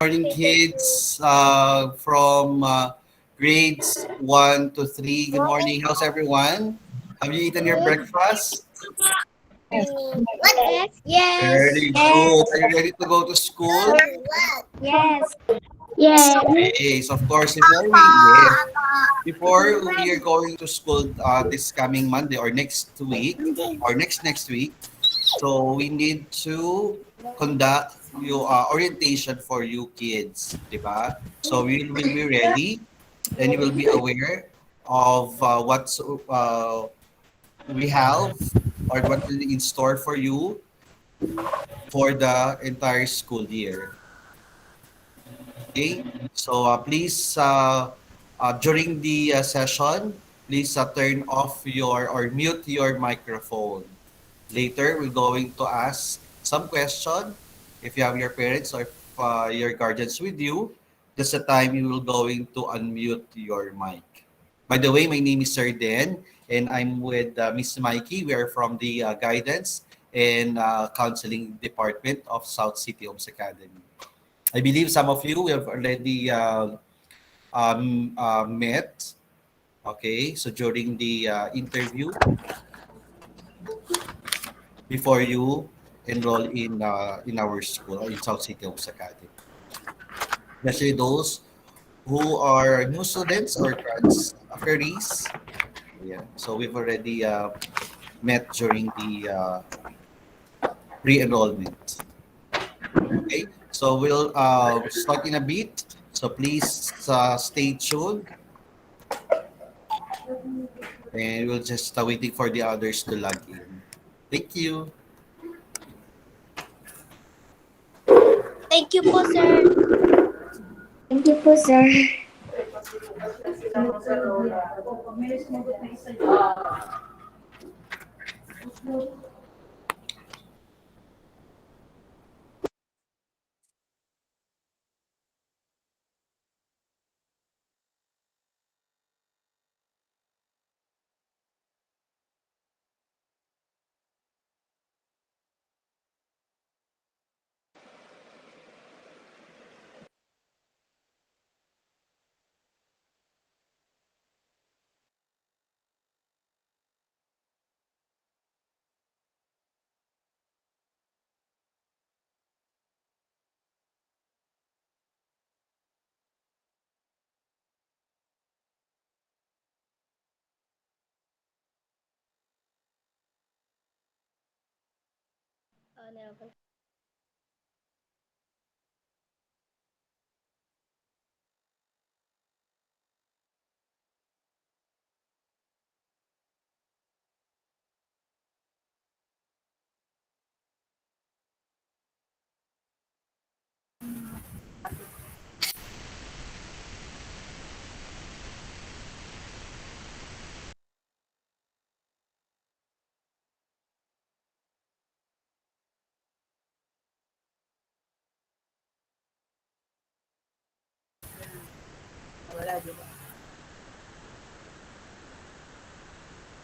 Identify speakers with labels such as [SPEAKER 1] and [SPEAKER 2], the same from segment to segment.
[SPEAKER 1] Morning, kids from grades 1 to 3. Good morning. How's everyone? Have you eaten your breakfast?
[SPEAKER 2] Yes.
[SPEAKER 1] Very good. Are you ready to go to school?
[SPEAKER 2] Yes. Yes.
[SPEAKER 1] Yes, of course. Before we are going to school this coming Monday or next week or next week, so we need to conduct your orientation for you kids, di ba? So we will be ready and you will be aware of what's we have or what is in store for you for the entire school year. Okay, so please during the session, please turn off your or mute your microphone. Later, we're going to ask some question. If you have your parents or if, your guardians with you, that's the time you will going to unmute your mic. By the way, my name is Sir Dan, and I'm with Miss Mikey. We are from the Guidance and Counseling Department of South City Homes Academy. I believe some of you have already met. Okay, so during the interview, before you enroll in our school in South City Homes Academy. Especially those who are new students or transferees. Yeah. So we've already met during the pre-enrollment. Okay. So we'll start in a bit. So please stay tuned, and we'll just waiting for the others to log in. Thank you.
[SPEAKER 2] Thank you po, sir.
[SPEAKER 3] Thank you po, sir.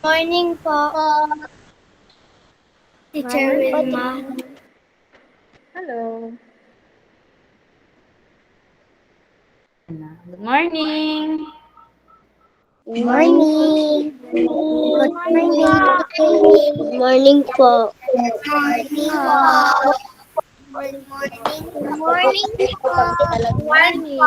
[SPEAKER 2] Morning po, Teacher Wilma.
[SPEAKER 4] Hello. Good morning.
[SPEAKER 2] Morning. Good morning. Good morning po. Good morning. Good morning po.
[SPEAKER 4] Good morning.
[SPEAKER 2] Good morning.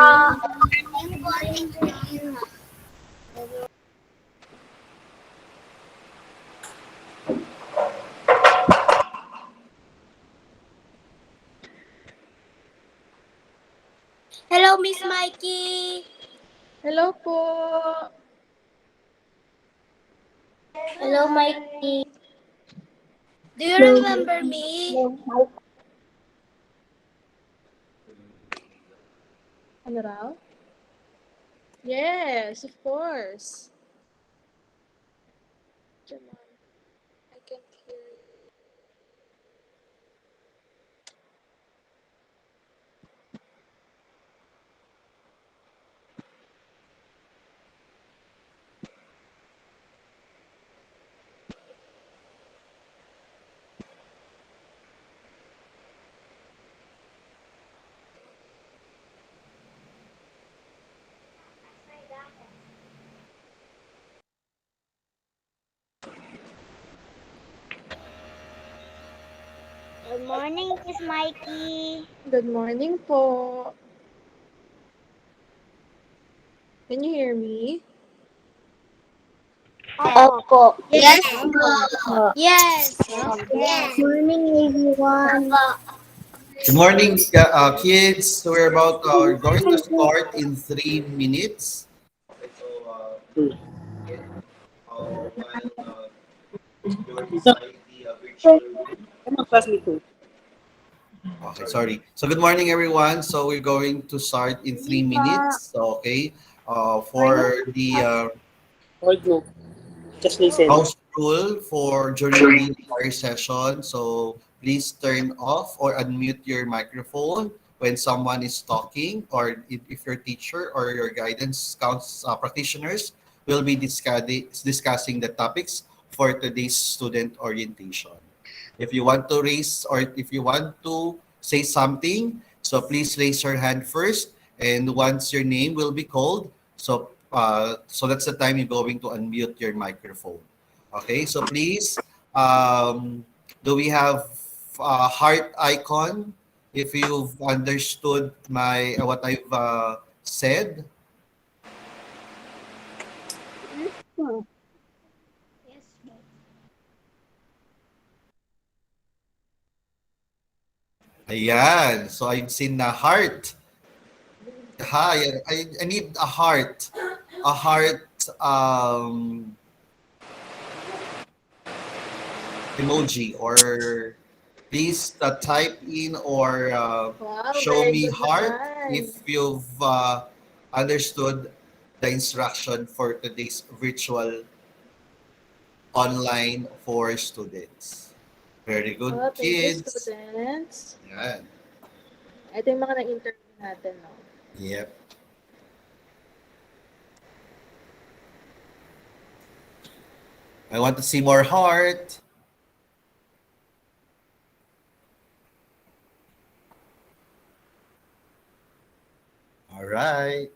[SPEAKER 2] Hello, Miss Mikey.
[SPEAKER 4] Hello po.
[SPEAKER 2] Hello, Mikey. Do you remember me?
[SPEAKER 4] Ano raw? Yes, of course. Jamal, I can't hear you.
[SPEAKER 2] Good morning, Miss Mikey.
[SPEAKER 4] Good morning po. Can you hear me?
[SPEAKER 3] Opo.
[SPEAKER 2] Yes.
[SPEAKER 3] Yes.
[SPEAKER 2] Yes.
[SPEAKER 3] Good morning, everyone.
[SPEAKER 1] Good morning, kids. So we're going to start in 3 minutes. Okay, so again, while you're beside the virtual room. Okay, sorry. So good morning, everyone. So we're going to start in 3 minutes. So, okay. For the
[SPEAKER 5] Hold mo. Just listen.
[SPEAKER 1] house rule for during the entire session. So please turn off or unmute your microphone when someone is talking, or if your teacher or your guidance practitioners will be discussing the topics for today's student orientation. If you want to raise or if you want to say something, so please raise your hand first, and once your name will be called, so that's the time you're going to unmute your microphone. Okay, so please, do we have a heart icon if you've understood my what I've said?
[SPEAKER 2] Yes.
[SPEAKER 1] Ayan, so I've seen na heart. Hi, I need a heart emoji, or please type in or
[SPEAKER 4] Wow,
[SPEAKER 1] show
[SPEAKER 4] very
[SPEAKER 1] me
[SPEAKER 4] good
[SPEAKER 1] heart
[SPEAKER 4] naman.
[SPEAKER 1] if you've understood the instruction for today's virtual online for students. Very good,
[SPEAKER 4] Oh, thank you,
[SPEAKER 1] kids.
[SPEAKER 4] students.
[SPEAKER 1] Yan.
[SPEAKER 4] Ito yung mga na-interview natin, no?
[SPEAKER 1] Yep. I want to see more heart. All right.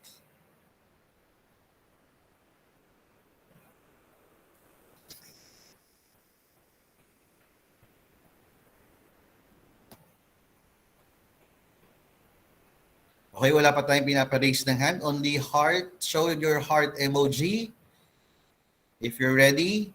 [SPEAKER 1] Okay, wala pa tayong pinapa-raise ng hand. Only heart. Show your heart emoji if you're ready.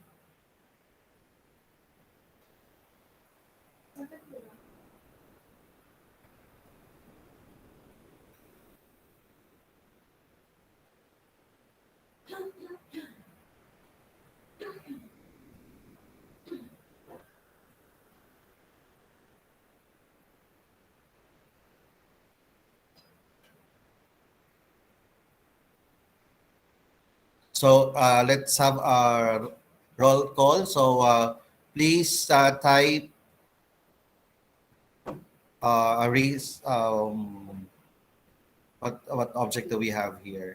[SPEAKER 1] So let's have a roll call. So please type erase what object do we have here?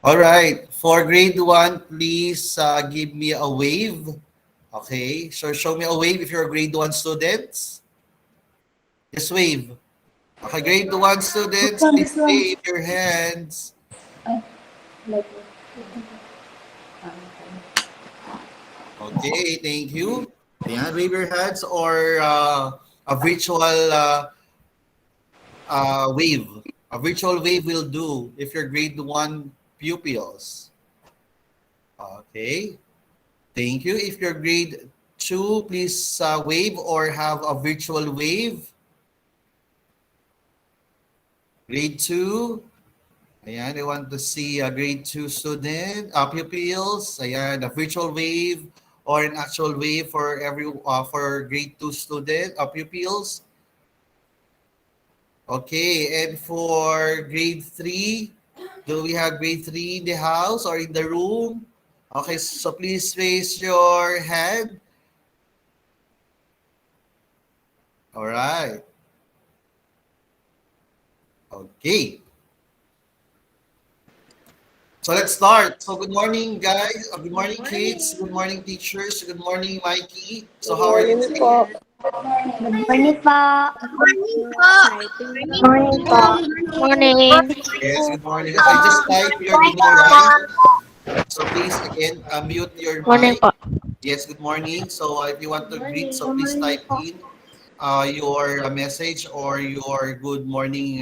[SPEAKER 1] All right. For grade 1, please give me a wave. Okay. So show me a wave if you're a grade 1 students. Just wave. Okay, grade 1 students, please wave your hands. Okay, thank you. Ayan, wave your hands or a virtual wave. A virtual wave will do if you're grade 1 pupils. Okay, thank you. If you're grade 2, please wave or have a virtual wave. Grade 2. Ayan, I want to see a grade 2 student, pupils. Ayan, a virtual wave or an actual wave for for grade 2 student, pupils. Okay, and for grade 3, do we have grade 3 in the house or in the room? Okay, so please raise your hand. All right. Okay. So let's start. So good morning, guys. Good
[SPEAKER 4] Good
[SPEAKER 1] morning, kids. Good
[SPEAKER 4] morning.
[SPEAKER 1] morning, teachers. Good morning, Mikey. So
[SPEAKER 4] Good
[SPEAKER 1] how are you
[SPEAKER 3] Morning
[SPEAKER 4] morning,
[SPEAKER 1] today?
[SPEAKER 3] po.
[SPEAKER 4] Jen.
[SPEAKER 3] Good morning po.
[SPEAKER 2] Morning po.
[SPEAKER 4] Exciting
[SPEAKER 3] Morning
[SPEAKER 4] morning.
[SPEAKER 3] po. Morning.
[SPEAKER 1] Yes, good morning. Okay, just type your name right. So please again mute your
[SPEAKER 3] Morning
[SPEAKER 1] mic.
[SPEAKER 3] po.
[SPEAKER 1] Yes, good morning. So if you want
[SPEAKER 4] Good
[SPEAKER 1] to greet, so
[SPEAKER 4] morning.
[SPEAKER 1] please
[SPEAKER 3] Morning
[SPEAKER 1] type
[SPEAKER 3] po.
[SPEAKER 1] in your message or your good morning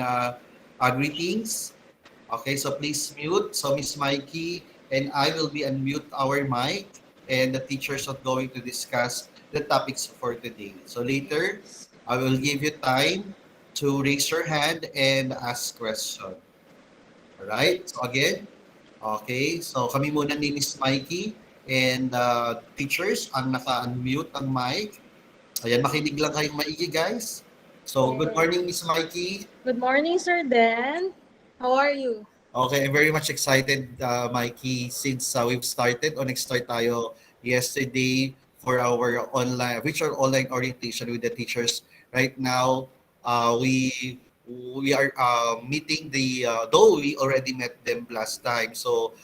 [SPEAKER 1] greetings. Okay, so please mute. So Miss Mikey and I will be unmute our mic and the teachers are going to discuss the topics for today. So later,
[SPEAKER 4] Yes.
[SPEAKER 1] I will give you time to raise your hand and ask question. Alright? So again, okay. So kami muna ni Miss Mikey and teachers ang naka-unmute ang mic. Ayan, makinig lang kayong maigi guys. So good morning
[SPEAKER 4] Yes.
[SPEAKER 1] Miss Mikey.
[SPEAKER 4] Good morning, Sir Dan. How are you?
[SPEAKER 1] Okay, I'm very much excited, Mikey, since we've started or nag-start tayo yesterday for our online, virtual online orientation with the teachers. Right now, we are meeting though we already met them last time. So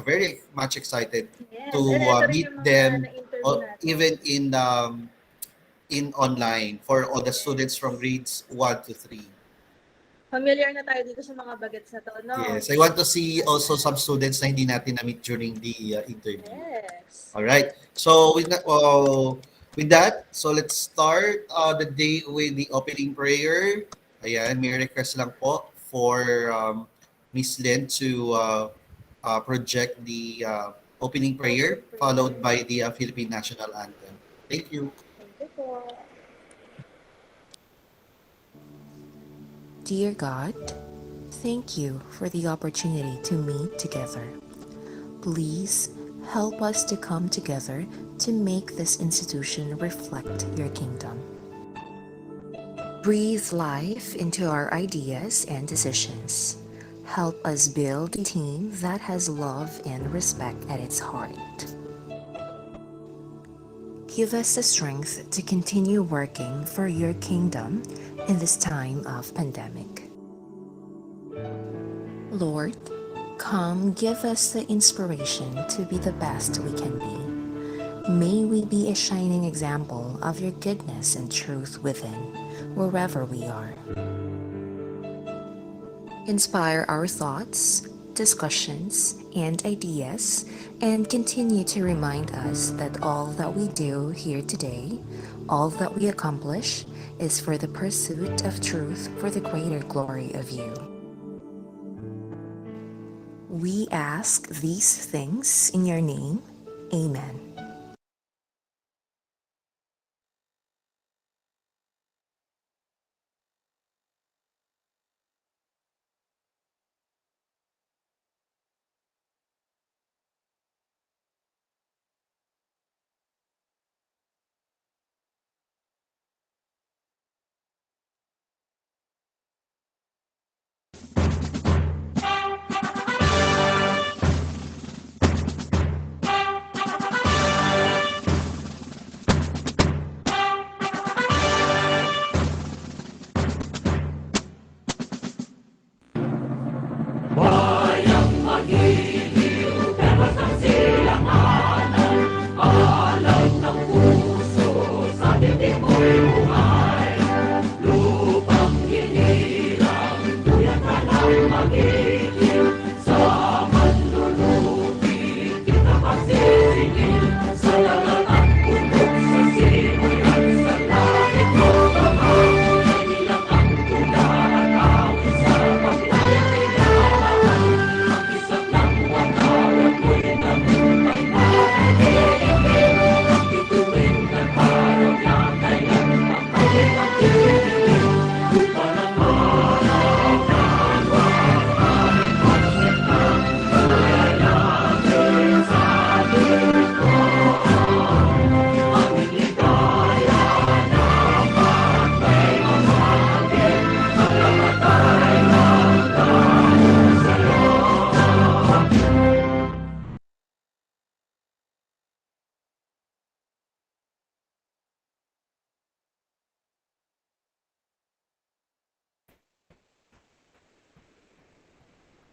[SPEAKER 1] very much excited to
[SPEAKER 4] Yes. And ito rin
[SPEAKER 1] meet
[SPEAKER 4] yung mga
[SPEAKER 1] them
[SPEAKER 4] na-interview natin.
[SPEAKER 1] even in online for all the students from
[SPEAKER 4] Yes.
[SPEAKER 1] grades 1 to 3.
[SPEAKER 4] Familiar na tayo dito sa mga bagets na to, no?
[SPEAKER 1] Yes, I want to see also some students na hindi natin na-meet during the interview.
[SPEAKER 4] Yes.
[SPEAKER 1] All right. So with that, so let's start the day with the opening prayer. Ayan, may request lang po for Miss Lynn to project the opening prayer
[SPEAKER 4] Opening
[SPEAKER 1] followed
[SPEAKER 4] prayer.
[SPEAKER 1] by the Philippine National Anthem. Thank you.
[SPEAKER 4] Thank you po.
[SPEAKER 6] Dear God, thank you for the opportunity to meet together. Please help us to come together to make this institution reflect your kingdom. Breathe life into our ideas and decisions. Help us build a team that has love and respect at its heart. Give us the strength to continue working for your kingdom in this time of pandemic. Lord, come give us the inspiration to be the best we can be. May we be a shining example of your goodness and truth within, wherever we are. Inspire our thoughts, discussions, and ideas, and continue to remind us that all that we do here today, all that we accomplish, is for the pursuit of truth for the greater glory of you. We ask these things in your name. Amen.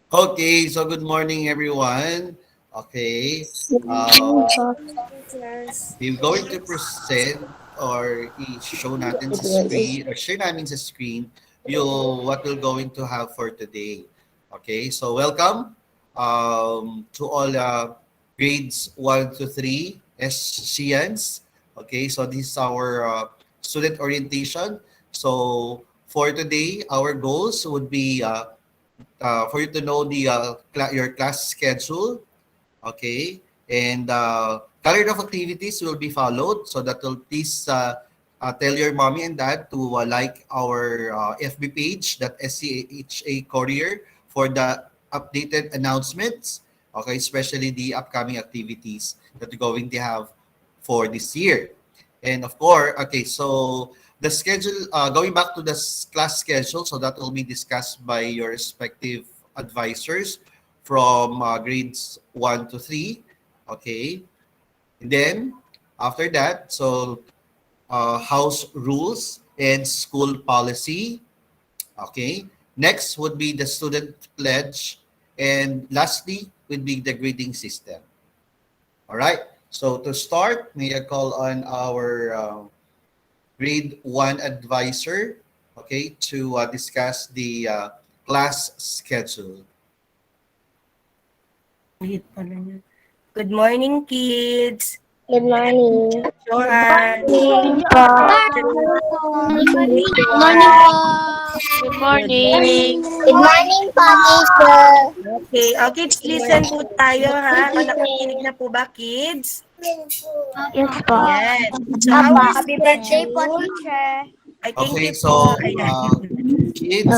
[SPEAKER 1] Okay, so good morning everyone. Okay,
[SPEAKER 3] Morning
[SPEAKER 1] uh,
[SPEAKER 3] po.
[SPEAKER 2] Teachers.
[SPEAKER 1] we're going to present or i-show natin sa screen or share namin sa screen yung what we're going to have for today. Okay, so welcome to all grades 1 to 3 SCNs. Okay, so this is our student orientation. So for today, our goals would be for you to know your class schedule, okay, and calendar of activities will be followed. So that will please tell your mommy and dad to like our FB page, that SCHA Courier, for the updated announcements. Okay, especially the upcoming activities that we're going to have for this year. And of course, okay, so the schedule, going back to the class schedule, so that will be discussed by your respective advisors from grades 1 to 3. Okay. And then after that, so house rules and school policy. Okay. Next would be the student pledge. And lastly would be the grading system. All right. So to start, may I call on our grade 1 advisor, okay, to discuss the class schedule.
[SPEAKER 7] Hit pala niya. Good morning, kids.
[SPEAKER 3] Good morning.
[SPEAKER 7] Johan.
[SPEAKER 3] Morning po.
[SPEAKER 2] Good
[SPEAKER 3] Morning po.
[SPEAKER 4] Good
[SPEAKER 7] Good
[SPEAKER 4] morning.
[SPEAKER 7] morning.
[SPEAKER 3] Good morning po, teacher.
[SPEAKER 7] Okay. Oh, kids, listen po tayo, ha? O, nakikinig na po ba, kids?
[SPEAKER 3] Yes po.
[SPEAKER 7] Ayan. So,
[SPEAKER 3] Apa.
[SPEAKER 7] our
[SPEAKER 3] Happy birthday po,
[SPEAKER 7] schedule.
[SPEAKER 3] teacher.
[SPEAKER 7] Ay, thank
[SPEAKER 1] Okay,
[SPEAKER 7] you po.
[SPEAKER 1] so
[SPEAKER 7] Ayan.
[SPEAKER 1] kids,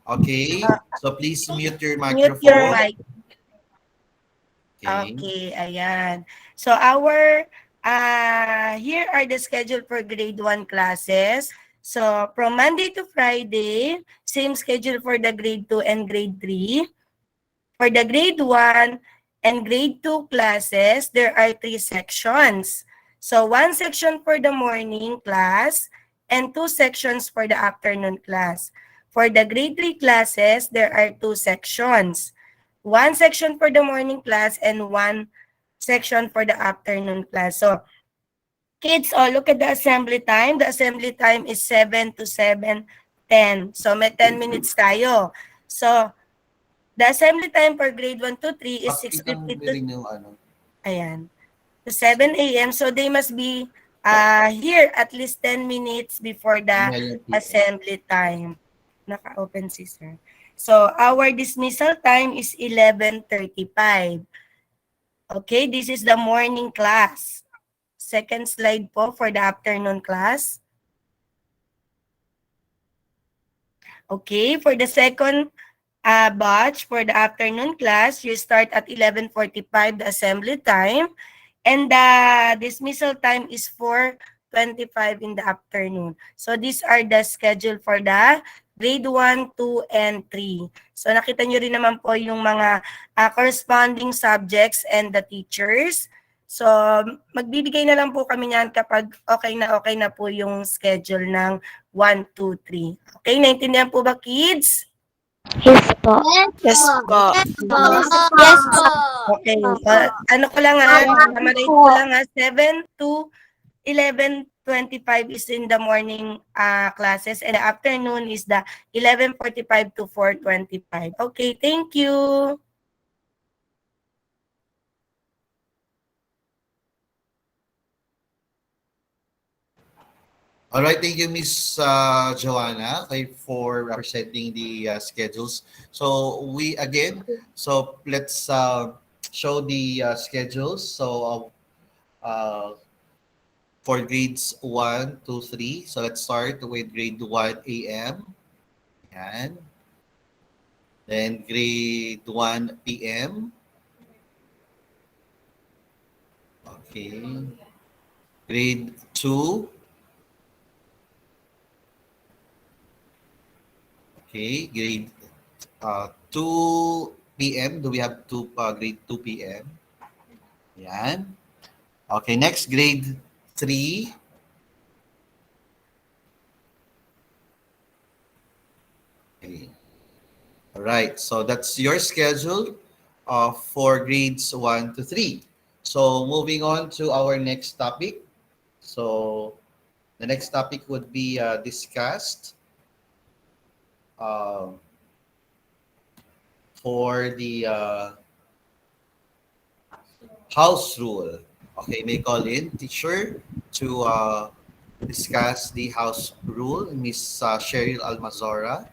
[SPEAKER 1] okay,
[SPEAKER 7] Uh,
[SPEAKER 1] so please mute your
[SPEAKER 7] Mute your
[SPEAKER 1] microphone.
[SPEAKER 7] mic.
[SPEAKER 1] Okay.
[SPEAKER 7] Okay, ayan. So here are the schedule for grade 1 classes. So from Monday to Friday, same schedule for the grade 2 and grade 3. For the grade 1 and grade 2 classes, there are 3 sections. So one section for the morning class and 2 sections for the afternoon class. For the grade 3 classes, there are 2 sections. One section for the morning class and one section for the afternoon class. So, kids, look at the assembly time. The assembly time is 7 to 7:10. So, may 10 minutes tayo. So, the assembly time for grade 1 to 3 is
[SPEAKER 1] Pakita mo
[SPEAKER 7] 6:50 to,
[SPEAKER 1] rin yung ano.
[SPEAKER 7] ayan, to 7 a.m. So, they must be here at least 10 minutes before the
[SPEAKER 1] Mamaya yung PM.
[SPEAKER 7] assembly time. Naka-open si sir. So, our dismissal time is 11:35. Okay, this is the morning class. Second slide po for the afternoon class. Okay, for the second batch for the afternoon class, you start at 11:45 the assembly time, and the dismissal time is 4:25 in the afternoon. So these are the schedule for the grade 1, 2, and 3. So nakita nyo rin naman po yung mga corresponding subjects and the teachers. So magbibigay na lang po kami niyan kapag okay na po yung schedule ng 1, 2, 3. Okay, naintindihan po ba, kids?
[SPEAKER 3] Yes po.
[SPEAKER 2] Yes
[SPEAKER 4] Po.
[SPEAKER 2] Yes po.
[SPEAKER 7] Okay. Ano ko lang summarize ko lang 7 to 11:25 is in the morning classes, and the afternoon is the 11:45 to 4:25. Okay, thank you.
[SPEAKER 1] All right, thank you, Miss Joanna, for presenting the schedules. So so let's show the schedules. So for grades 1 to 3, so let's start with grade 1 AM. Yan. Then grade 1 PM. Okay. Grade 2. Okay, grade 2 p.m. Do we have grade 2 p.m.? Yan. Okay, next grade 3. Okay. Right. So that's your schedule for grades 1 to 3. So moving on to our next topic. So the next topic would be discussed um, for the house rule. Okay, may call in teacher to discuss the house rule, Miss Cheryl Almazora.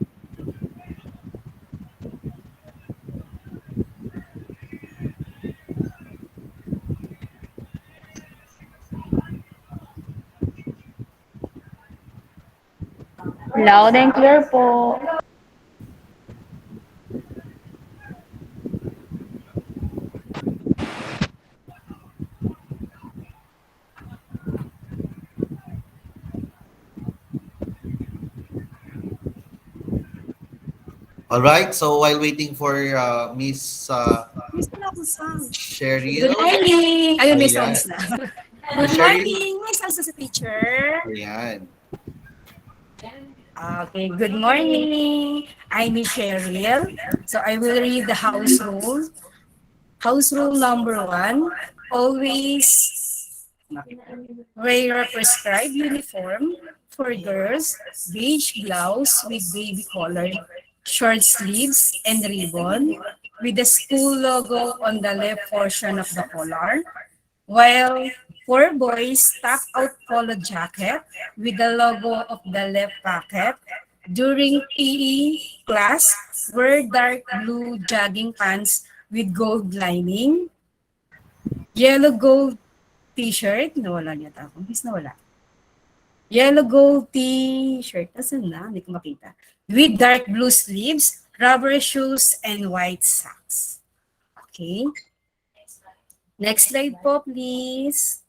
[SPEAKER 8] Loud and clear po.
[SPEAKER 1] All right, so while waiting for Miss
[SPEAKER 9] Good
[SPEAKER 1] Cheryl,
[SPEAKER 9] morning! Ayun, may
[SPEAKER 1] ayan.
[SPEAKER 9] sounds na.
[SPEAKER 1] Miss
[SPEAKER 9] Good
[SPEAKER 1] Cheryl,
[SPEAKER 9] morning! May sounds na sa teacher.
[SPEAKER 1] ayan.
[SPEAKER 9] Okay, good morning! I'm Miss Cheryl. So I will read the house rule. House rule number 1, always wear a prescribed uniform for girls, beige blouse with baby collar, short sleeves and ribbon with the school logo on the left portion of the collar, while for boys, tuck out polo jacket with the logo of the left pocket. During PE class, wear dark blue jogging pants with gold lining, yellow gold t-shirt, nawala niya ako, bis nawala. Yellow gold t-shirt, asan na? Hindi ko makita. With dark blue sleeves, rubber shoes, and white socks. Okay. Next slide po, please.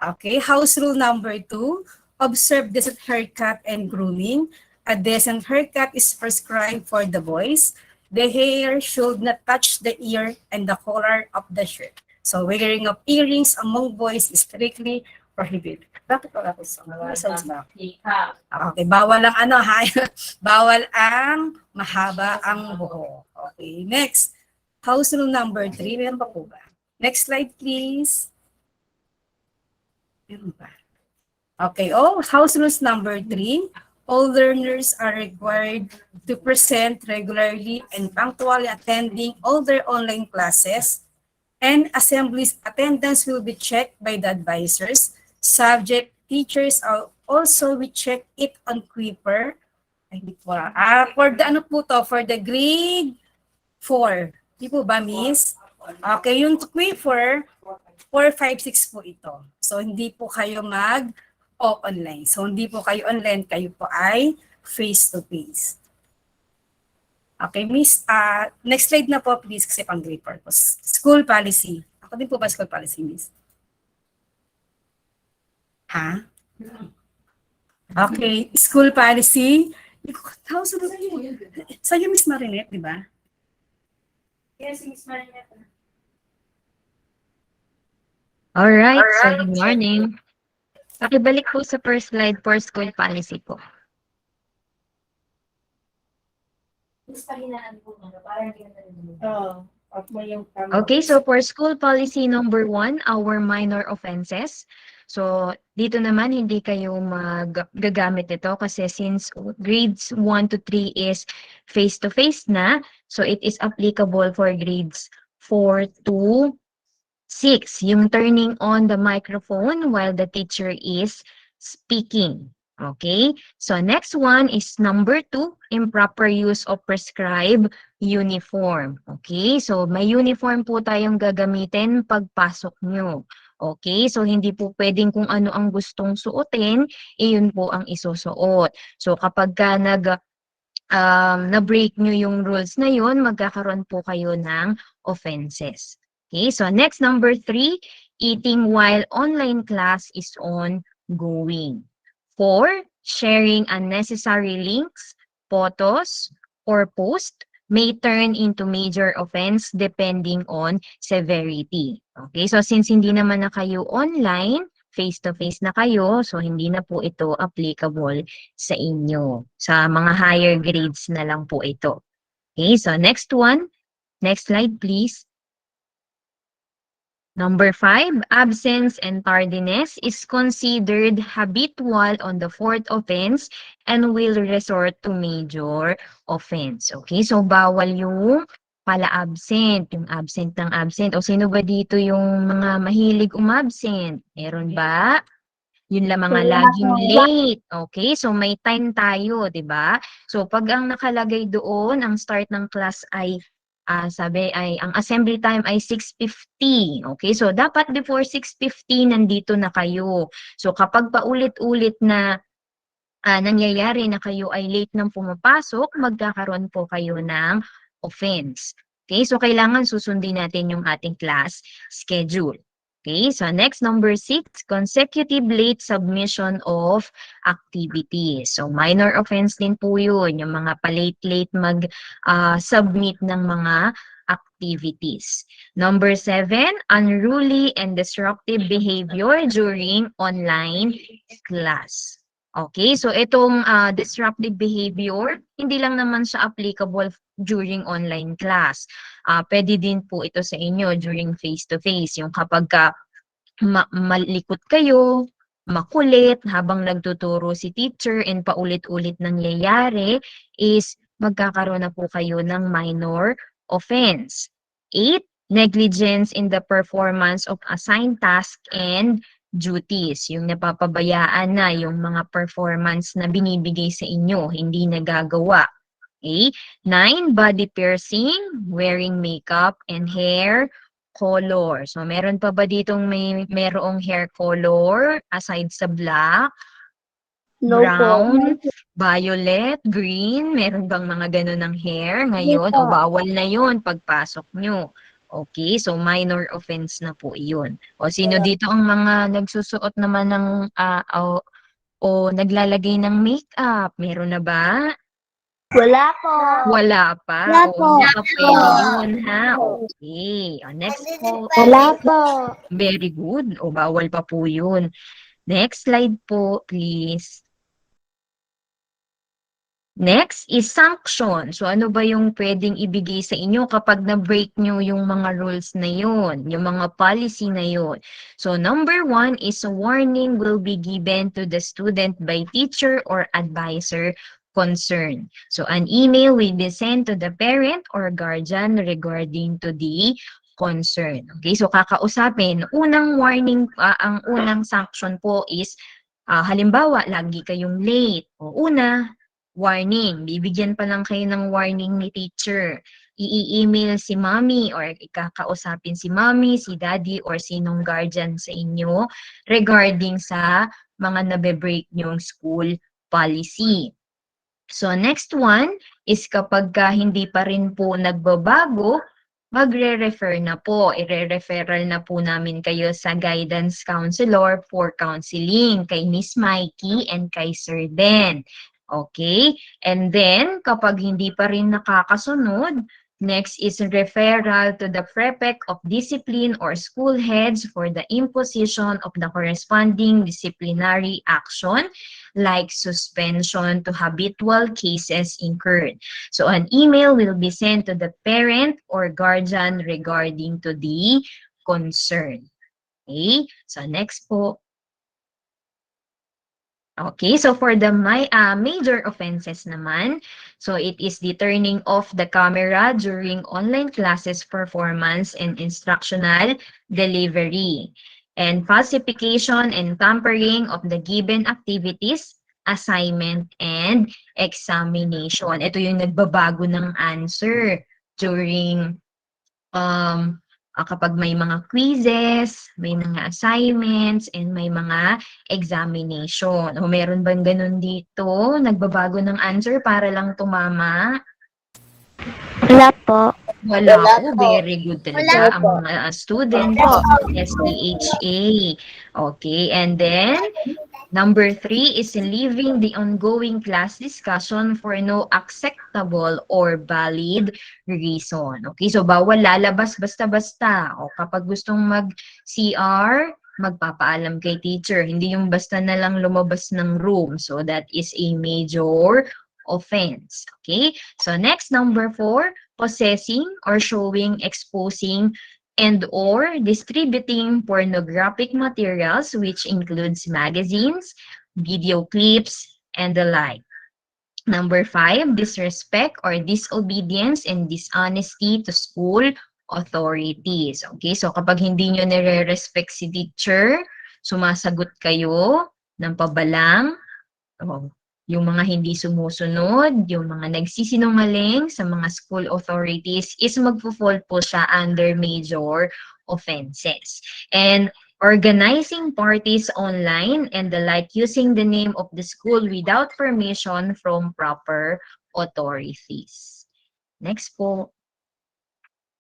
[SPEAKER 9] Okay, house rule number 2, observe decent haircut and grooming. A decent haircut is prescribed for the boys. The hair should not touch the ear and the collar of the shirt. So wearing of earrings among boys is strictly prohibited. Bakit wala ko sa sounds ba? Okay, bawal ang ano ha? Bawal ang mahaba ang buhok. Okay, next. House rule number 3, meron pa po ba? Next slide, please. Meron ba? Okay, house rules number 3. All learners are required to present regularly and punctually attending all their online classes, and assemblies attendance will be checked by the advisors. Subject teachers are also will check it on Quiper. For the ano po to, for the grade 4. Di po ba, miss? Okay, yung Quiper, 4, 5, 6 po ito. So, hindi po kayo online. So, hindi po kayo online, kayo po ay face-to-face. Okay, miss. Next slide na po, please, kasi pang grade purpose. School policy. Ako din po ba school policy, miss? Ha? Okay, school policy. Sa'yo, Miss Marinette, di ba? Yes, Miss Marinette.
[SPEAKER 3] Alright, so good morning. Pakibalik po sa first slide for school policy po. Okay, so for school policy number 1, our minor offenses. So, dito naman hindi kayo magagamit ito kasi since grades 1 to 3 is face-to-face na, so it is applicable for grades 4 to 6, yung turning on the microphone while the teacher is speaking. Okay? So next one is number 2, improper use of prescribed uniform. Okay? So may uniform po tayong gagamitin pagpasok nyo. Okay? So hindi po pwedeng kung ano ang gustong suotin, iyon po ang isusuot. So kapag ka na-break nyo yung rules na yun, magkakaroon po kayo ng offenses. Okay, so next number 3, eating while online class is ongoing. 4, sharing unnecessary links, photos, or post may turn into major offense depending on severity. Okay, so since hindi naman na kayo online, face-to-face na kayo, so hindi na po ito applicable sa inyo. Sa mga higher grades na lang po ito. Okay, so next one. Next slide, please. Number 5, absence and tardiness is considered habitual on the fourth offense and will resort to major offense. Okay, so bawal yung pala-absent, yung absent ng absent. O sino ba dito yung mga mahilig umabsent? Meron ba? Yun lang mga laging late. Okay, so may time tayo, 'di ba? So pag ang nakalagay doon, ang start ng class ay sabi ay ang assembly time ay 6:50. Okay, so dapat before 6:50 nandito na kayo. So kapag paulit-ulit na nangyayari na kayo ay late nang pumapasok, magkakaroon po kayo ng offense. Okay, so kailangan susundin natin yung ating class schedule. Okay, so next, number 6, consecutive late submission of activities. So minor offense din po yun, yung mga palate-late mag-submit ng mga activities. Number 7, unruly and disruptive behavior during online class. Okay, so itong disruptive behavior, hindi lang naman siya applicable during online class. Pwede din po ito sa inyo during face-to-face. Yung kapag malikot kayo, makulit habang nagtuturo si teacher and paulit-ulit nangyayari is magkakaroon na po kayo ng minor offense. 8, negligence in the performance of assigned task and duties. Yung napapabayaan na yung mga performance na binibigay sa inyo, hindi nagagawa. Okay? 9, body piercing, wearing makeup and hair color. So, meron pa ba ditong merong hair color aside sa black, brown, violet, green? Meron bang mga ganun ng hair ngayon? O bawal na yun pagpasok nyo. Okay, so minor offense na po yun. O sino dito ang mga nagsusuot naman ng o naglalagay ng makeup? Meron na ba?
[SPEAKER 2] Wala po.
[SPEAKER 3] Wala pa.
[SPEAKER 2] Wala
[SPEAKER 3] O,
[SPEAKER 2] po.
[SPEAKER 3] hindi pa pwede yun, ha? Okay. O, next po.
[SPEAKER 2] Wala po.
[SPEAKER 3] Very good. O, bawal pa po yun. Next slide po, please. Next is sanction. So, ano ba yung pwedeng ibigay sa inyo kapag na-break nyo yung mga rules na yun, yung mga policy na yun? So, number 1 is a warning will be given to the student by teacher or advisor concerned. So, an email will be sent to the parent or guardian regarding to the concern. Okay, so kakausapin. Unang warning, ang unang sanction po is, halimbawa, lagi kayong late. O una, warning. Bibigyan pa lang kayo ng warning ni teacher. I-email si mommy or ikakausapin si mommy, si daddy, or sinong guardian sa inyo regarding sa mga nabe-break nyong school policy. So next one is kapag hindi pa rin po nagbabago, magre-refer na po. I-referral na po namin kayo sa guidance counselor for counseling kay Miss Mikey and kay Sir Den. Okay? And then, kapag hindi pa rin nakakasunod, next is referral to the prefect of discipline or school heads for the imposition of the corresponding disciplinary action like suspension to habitual cases incurred. So an email will be sent to the parent or guardian regarding to the concern. Okay? So next po. Okay, so for the major offenses naman, so it is the turning off the camera during online classes performance and instructional delivery, and falsification and tampering of the given activities, assignment, and examination. Ito yung nagbabago ng answer during kapag may mga quizzes, may mga assignments, and may mga examination. O meron bang ganun dito? Nagbabago ng answer para lang tumama?
[SPEAKER 2] Wala po.
[SPEAKER 3] Wala po. Very good talaga ang mga student sa SPHA. Okay, and then number 3 is leaving the ongoing class discussion for no acceptable or valid reason. Okay, so bawal lalabas basta-basta. O kapag gustong mag-CR, magpapaalam kay teacher. Hindi yung basta na lang lumabas ng room. So that is a major offense. Okay? So next, number 4, possessing or showing, exposing, and or distributing pornographic materials, which includes magazines, video clips, and the like. Number 5, disrespect or disobedience and dishonesty to school authorities. Okay, so kapag hindi nyo nire-respect si teacher, sumasagot kayo ng pabalang, oh, yung mga hindi sumusunod, yung mga nagsisinungaling sa mga school authorities is magpo-fall po siya under major offenses. And organizing parties online and the like using the name of the school without permission from proper authorities. Next po.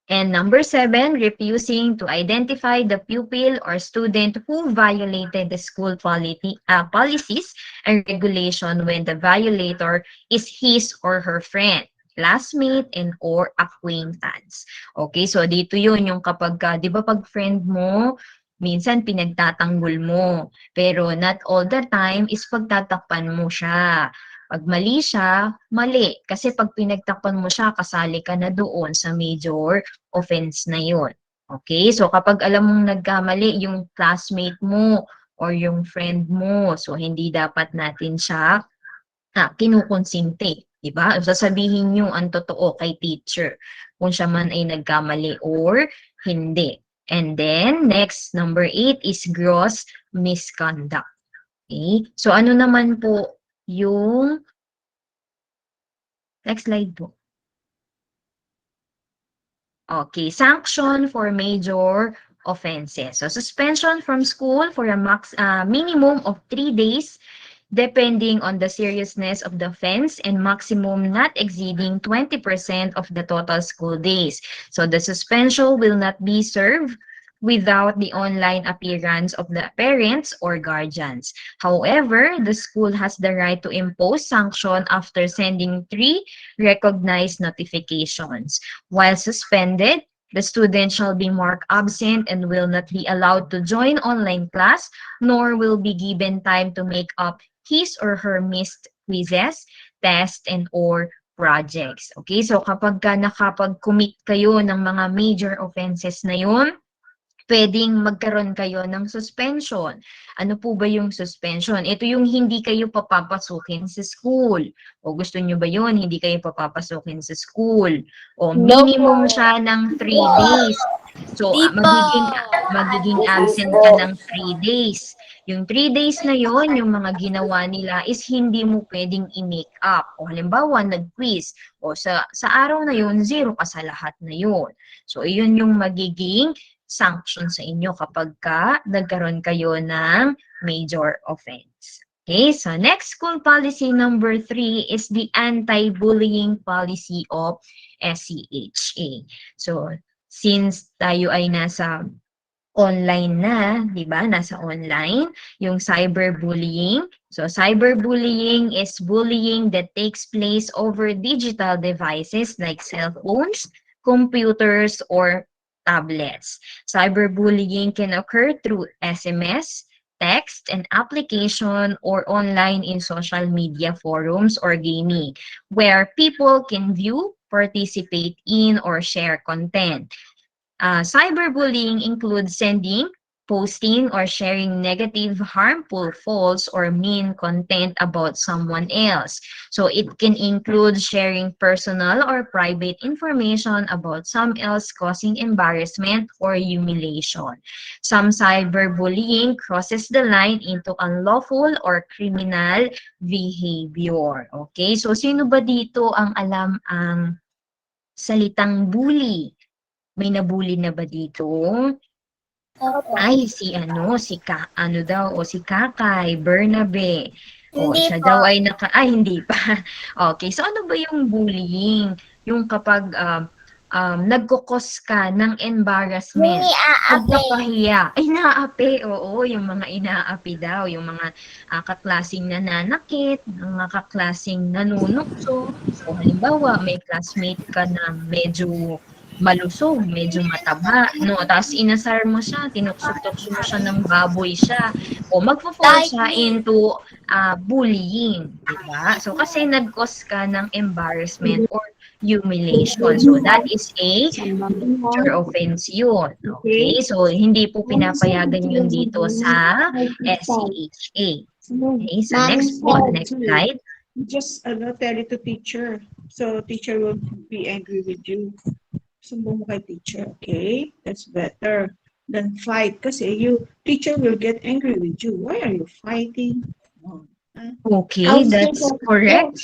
[SPEAKER 3] And number 7, refusing to identify the pupil or student who violated the school policies and regulation when the violator is his or her friend, classmate, and or acquaintance. Okay, so dito yun yung kapag, di ba pag friend mo, minsan pinagtatanggol mo. Pero not all the time is pagtatakpan mo siya. Pag mali siya, mali. Kasi pag pinagtakpan mo siya, kasali ka na doon sa major offense na yun. Okay? So kapag alam mong nagkamali yung classmate mo or yung friend mo, so hindi dapat natin siya kinukonsinti. Diba? Sasabihin nyo ang totoo kay teacher kung siya man ay nagkamali or hindi. And then, next, number 8 is gross misconduct. Okay? So ano naman po yung next slide po. Okay, sanction for major offenses. So suspension from school for a minimum of 3 days depending on the seriousness of the offense and maximum not exceeding 20% of the total school days. So the suspension will not be served without the online appearance of the parents or guardians. However, the school has the right to impose sanction after sending 3 recognized notifications. While suspended, the student shall be marked absent and will not be allowed to join online class, nor will be given time to make up his or her missed quizzes, tests, and or projects. Okay, so kapag nakapag-commit kayo ng mga major offenses na yun, pwedeng magkaroon kayo ng suspension. Ano po ba yung suspension? Ito yung hindi kayo papapasukin sa school. O gusto nyo ba yun? Hindi kayo papapasukin sa school. O minimum siya ng 3 days. So, magiging absent ka ng 3 days. Yung 3 days na yon, yung mga ginawa nila is hindi mo pwedeng i-make up. O halimbawa, nag-quiz. O sa araw na yon, 0 ka sa lahat na yon. So, iyon yung magiging sanction sa inyo kapag nagkaroon kayo ng major offense. Okay, so next school policy number 3 is the anti-bullying policy of SCHA. So, since tayo ay nasa online na, di ba? Nasa online, yung cyberbullying. So, cyberbullying is bullying that takes place over digital devices like cell phones, computers, or tablets. Cyberbullying can occur through SMS, text, and application or online in social media forums or gaming, where people can view, participate in, or share content. Cyberbullying includes sending, posting, or sharing negative, harmful, false, or mean content about someone else. So it can include sharing personal or private information about someone else, causing embarrassment or humiliation. Some cyberbullying crosses the line into unlawful or criminal behavior. Okay, so sino ba dito ang alam ang salitang bully? May nabully na ba dito? Ay, si Kakay, Bernabe. O, siya daw ay hindi pa. Okay, so ano ba yung bullying? Yung kapag nagkukos ka ng embarrassment. Pagpapahiya. Ay, inaapi. Oo, yung mga inaapi daw. Yung mga kaklasing nananakit, mga kaklasing nanunukso. O halimbawa, may classmate ka na medyo malusog, medyo mataba, no? Tapos inasar mo siya, tinukso-tukso mo siya ng baboy siya, o magfo-fall
[SPEAKER 2] Like
[SPEAKER 3] siya
[SPEAKER 2] me.
[SPEAKER 3] into bullying, di ba? So, kasi nag-cause ka ng embarrassment or humiliation. So, that is a major offense yun. Okay? So, hindi po pinapayagan yun dito sa SCHA. Okay? So, next po, next slide.
[SPEAKER 10] Just tell it to teacher. So teacher will be angry with you. Sumbong mo kay teacher, okay? That's better than fight. Kasi teacher will get angry with you. Why are you fighting?
[SPEAKER 3] Okay, that's correct.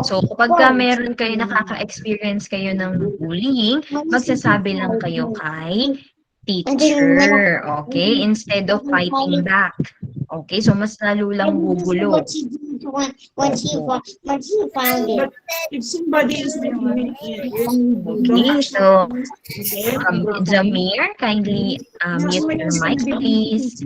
[SPEAKER 3] So, kapag ka meron kayo, nakaka-experience kayo ng bullying, magsasabi lang kayo kay teacher, okay? Instead of fighting back. Okay, so mas lalo lang gugulo.
[SPEAKER 2] When she found it.
[SPEAKER 10] But if somebody is making it,
[SPEAKER 3] Okay, so Jamir, kindly mute your mic, please.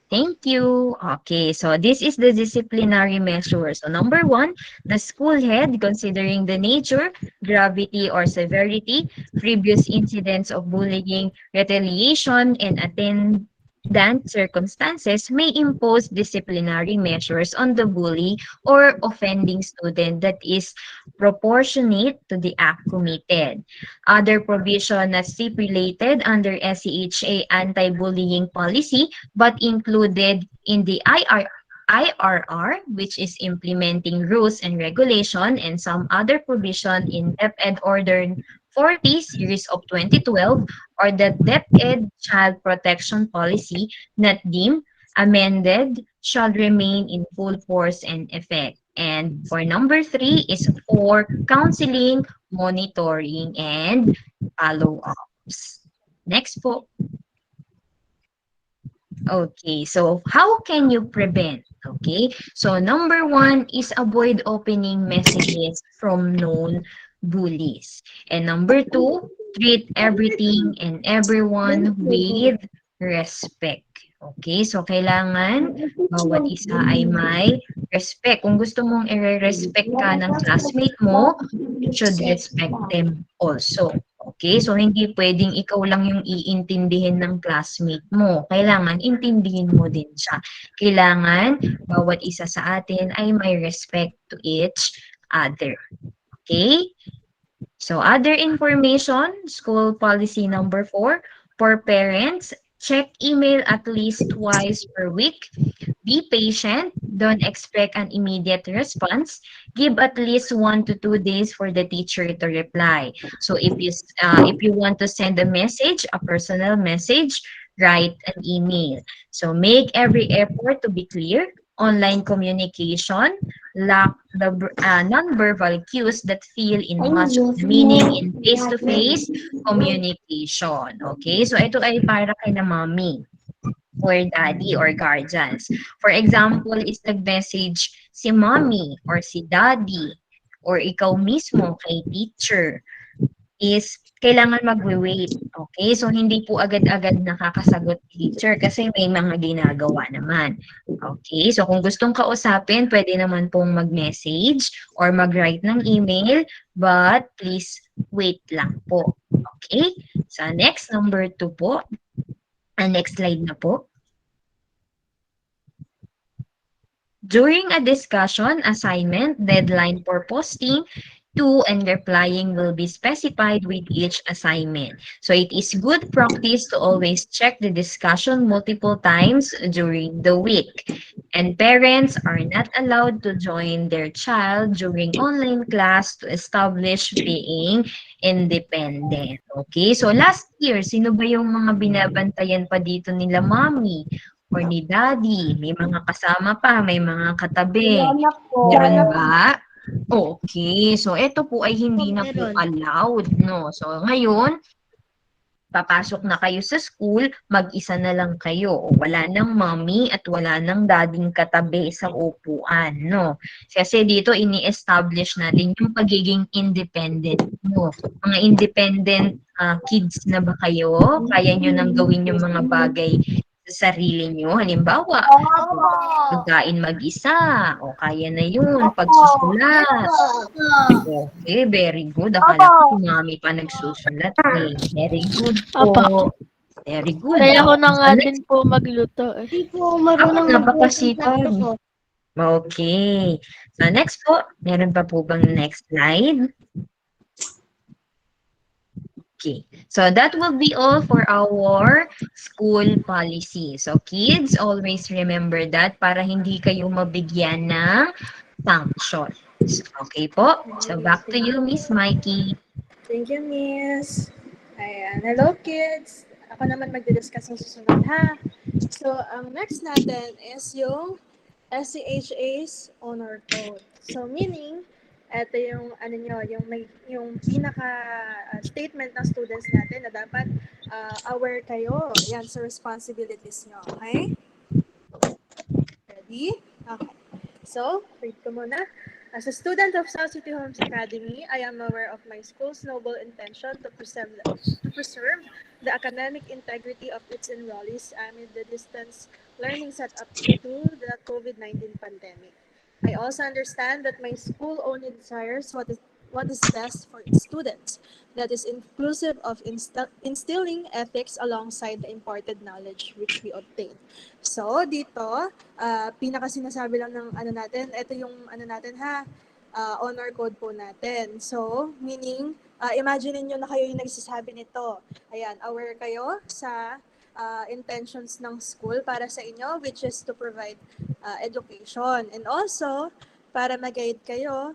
[SPEAKER 3] Thank you. Okay, so this is the disciplinary measure. So number 1, the school head, considering the nature, gravity, or severity, previous incidents of bullying, retaliation, and attendant circumstances may impose disciplinary measures on the bully or offending student that is proportionate to the act committed. Other provision not stipulated under SCHA anti-bullying policy but included in the IRR, which is implementing rules and regulation, and some other provision in DepEd Order 40 series of 2012 or the DepEd Child Protection Policy not deemed amended shall remain in full force and effect. And for number 3 is for counseling, monitoring, and follow-ups. Next po. Okay, so how can you prevent? Okay, so number 1 is avoid opening messages from known bullies. And number 2, treat everything and everyone with respect. Okay, so kailangan bawat isa ay may respect. Kung gusto mong i-respect ka ng classmate mo, you should respect them also. Okay, so hindi pwedeng ikaw lang yung iintindihin ng classmate mo. Kailangan intindihin mo din siya. Kailangan bawat isa sa atin ay may respect to each other. Okay? So other information, school policy number 4, for parents, check email at least twice per week. Be patient. Don't expect an immediate response. Give at least 1 to 2 days for the teacher to reply. So if you want to send a message, a personal message, write an email. So make every effort to be clear. Online communication, lack the non-verbal cues that fill in much of the meaning in face-to-face communication. Okay, so ito ay para kay na mommy or daddy or guardians. For example, is nag-message si mommy or si daddy or ikaw mismo kay teacher, is kailangan magwe-wait. Okay? So, hindi po agad-agad nakakasagot teacher kasi may mga ginagawa naman. Okay? So, kung gustong kausapin, pwede naman pong mag-message or mag-write ng email, but please wait lang po. Okay? So, next, number 2 po. Next slide na po. During a discussion, assignment, deadline for posting, to and replying will be specified with each assignment. So it is good practice to always check the discussion multiple times during the week. And parents are not allowed to join their child during online class to establish being independent. Okay, so last year, sino ba yung mga binabantayan pa dito nila mommy or ni daddy? May mga kasama pa, may mga katabi. Meron ba? Okay, so ito po ay hindi na po allowed, no? So ngayon, papasok na kayo sa school, mag-isa na lang kayo. Wala nang mommy at wala nang dading katabi sa upuan, no? Kasi dito ini-establish natin yung pagiging independent mo. Mga independent kids na ba kayo? Kaya nyo nang gawin yung mga bagay sa sarili nyo. Halimbawa, pagkain mag-isa, o kaya na yun, pagsusulat. Okay, very good. Akala ko si mami pa nagsusulat eh. Very good po. Very good.
[SPEAKER 11] Kaya ako na
[SPEAKER 3] So,
[SPEAKER 11] nga
[SPEAKER 3] next,
[SPEAKER 11] din po magluto eh.
[SPEAKER 2] Hindi po marunong
[SPEAKER 3] napakasipag.
[SPEAKER 2] po.
[SPEAKER 3] Okay. So, next po, meron pa po bang next slide? Okay, so that will be all for our school policy. So kids, always remember that para hindi kayo mabigyan ng sanctions. Okay po? So back to you, Miss Mikey.
[SPEAKER 4] Thank you, Miss. Ayan. Hello, kids. Ako naman magdi-discuss ng susunod, ha? So, ang next natin is yung SCHA's honor code. So, meaning, ito yung, yung pinaka statement ng students natin na dapat aware kayo. Yan, sa responsibilities nyo. Okay? Ready? Okay. So, read ko muna. As a student of South City Homes Academy, I am aware of my school's noble intention to preserve the academic integrity of its enrollees amid the distance learning setup due to the COVID-19 pandemic. I also understand that my school only desires what is best for its students, that is inclusive of instilling ethics alongside the imparted knowledge which we obtain. So, dito, pinaka sinasabi lang ng natin, ito yung natin honor code po natin. So, meaning, imagine niyo na kayo yung nagsasabi nito. Ayan, aware kayo sa intentions ng school para sa inyo, which is to provide education. And also, para mag-guide kayo,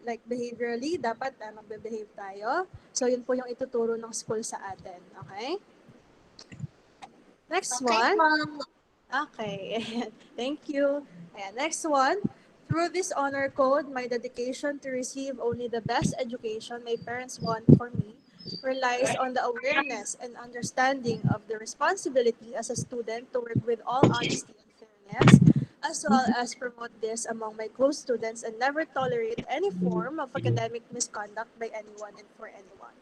[SPEAKER 4] like behaviorally, dapat magbe-behave tayo. So, yun po yung ituturo ng school sa atin. Okay? Next one. Okay. Thank you. Ayan, next one. Through this honor code, my dedication to receive only the best education my parents want for me relies on the awareness and understanding of the responsibility as a student to work with all honesty and fairness, as well as promote this among my close students and never tolerate any form of academic misconduct by anyone and for anyone.